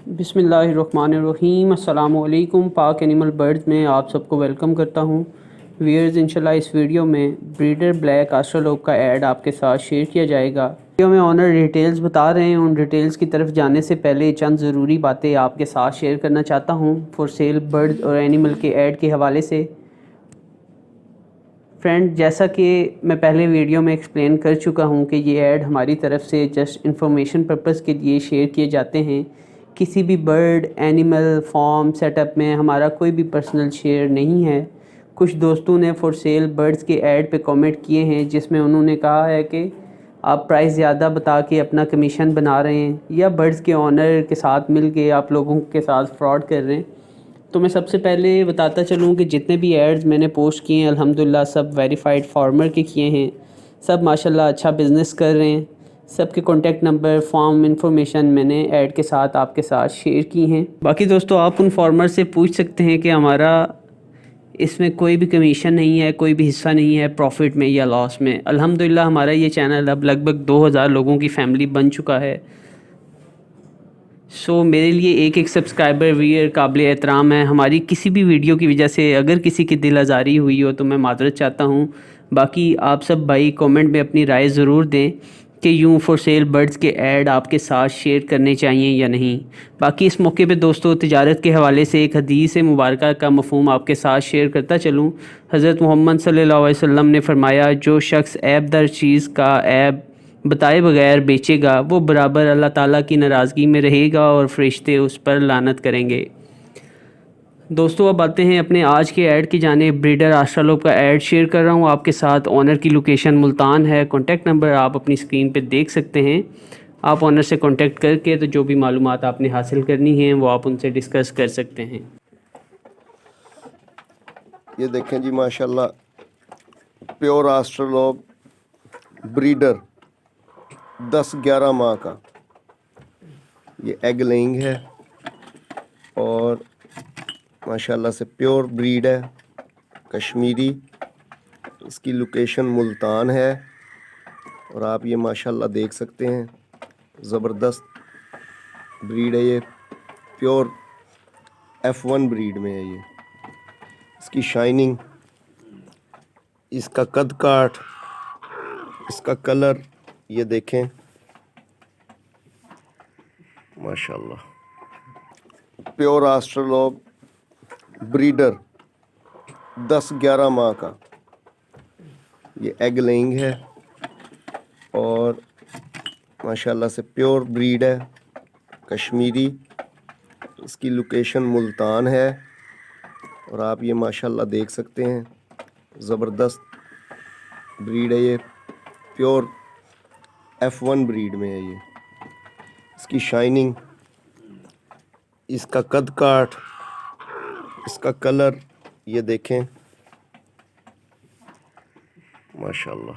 बिस्मिल्लाहिर्रहमानिर्रहीम। अस्सलामुअलैकुम। पाक एनिमल बर्ड्स में आप सबको वेलकम करता हूँ। व्यूअर्स, इंशाल्लाह इस वीडियो में ब्रीडर ब्लैक ऑस्ट्रेलोप का ऐड आपके साथ शेयर किया जाएगा। वीडियो में ऑनर डिटेल्स बता रहे हैं। उन डिटेल्स की तरफ जाने से पहले चंद ज़रूरी बातें आपके साथ शेयर करना चाहता हूँ फॉर सेल बर्ड्स और एनिमल के ऐड के हवाले से। फ्रेंड, जैसा कि मैं पहले वीडियो में एक्सप्लेन कर चुका हूँ कि ये ऐड हमारी तरफ से जस्ट इंफॉर्मेशन पर्पज़ के लिए शेयर किए जाते हैं। किसी भी बर्ड एनिमल फार्म सेटअप में हमारा कोई भी पर्सनल शेयर नहीं है। कुछ दोस्तों ने फॉर सेल बर्ड्स के ऐड पे कमेंट किए हैं जिसमें उन्होंने कहा है कि आप प्राइस ज़्यादा बता के अपना कमीशन बना रहे हैं या बर्ड्स के ऑनर के साथ मिल के आप लोगों के साथ फ्रॉड कर रहे हैं। तो मैं सबसे पहले बताता चलूँ कि जितने भी एड्स मैंने पोस्ट किए हैं अल्हम्दुलिल्लाह सब वेरीफाइड फार्मर के किए हैं। सब माशाल्लाह अच्छा बिज़नेस कर रहे हैं। सबके कॉन्टैक्ट नंबर फार्म इंफॉर्मेशन मैंने ऐड के साथ आपके साथ शेयर की हैं। बाकी दोस्तों, आप उन फार्मर से पूछ सकते हैं कि हमारा इसमें कोई भी कमीशन नहीं है, कोई भी हिस्सा नहीं है प्रॉफिट में या लॉस में। अल्हम्दुलिल्लाह हमारा ये चैनल अब लगभग 2000 लोगों की फैमिली बन चुका है। मेरे लिए एक एक सब्सक्राइबर व्यूअर काबिल एहतराम है। हमारी किसी भी वीडियो की वजह से अगर किसी की दिल आज़ारी हुई हो तो मैं माज़रत चाहता हूँ। बाकी आप सब भाई कमेंट में अपनी राय ज़रूर दें कि यूँ फॉर सेल बर्ड्स के ऐड आपके साथ शेयर करने चाहिए या नहीं। बाकी इस मौके पे दोस्तों, तिजारत के हवाले से एक हदीस मुबारक का मफ़हूम आपके साथ शेयर करता चलूँ। हज़रत मोहम्मद सल्लल्लाहु अलैहि वसल्लम ने फ़रमाया, जो शख्स ऐब दर चीज़ का ऐब बताए बगैर बेचेगा वो बराबर अल्लाह ताला की नाराज़गी में रहेगा और फरिश्ते उस पर लानत करेंगे। दोस्तों, अब आते हैं अपने आज के ऐड की जानिब। ब्रीडर ऑस्ट्रेलोप का ऐड शेयर कर रहा हूँ आपके साथ। ऑनर की लोकेशन मुल्तान है। कॉन्टैक्ट नंबर आप अपनी स्क्रीन पे देख सकते हैं। आप ऑनर से कॉन्टैक्ट करके तो जो भी मालूमात आपने हासिल करनी है वो आप उनसे डिस्कस कर सकते हैं। ये देखें जी, माशाल्लाह प्योर ऑस्ट्रेलोप ब्रीडर 10-11 माह का ये एग लेइंग है और माशाल्लाह से प्योर ब्रीड है, कश्मीरी। इसकी लोकेशन मुल्तान है और आप ये माशाल्लाह देख सकते हैं, ज़बरदस्त ब्रीड है। ये प्योर F1 ब्रीड में है। ये इसकी शाइनिंग, इसका कद काठ, इसका कलर ये देखें माशाल्लाह। प्योर ऑस्ट्रेलोप ब्रीडर 10-11 माह का ये एग लेइंग है और माशाल्लाह से प्योर ब्रीड है, कश्मीरी। इसकी लोकेशन मुल्तान है और आप ये माशाल्लाह देख सकते हैं, ज़बरदस्त ब्रीड है। ये प्योर F1 ब्रीड में है। ये इसकी शाइनिंग, इसका कद काठ, इसका कलर ये देखें माशाल्लाह।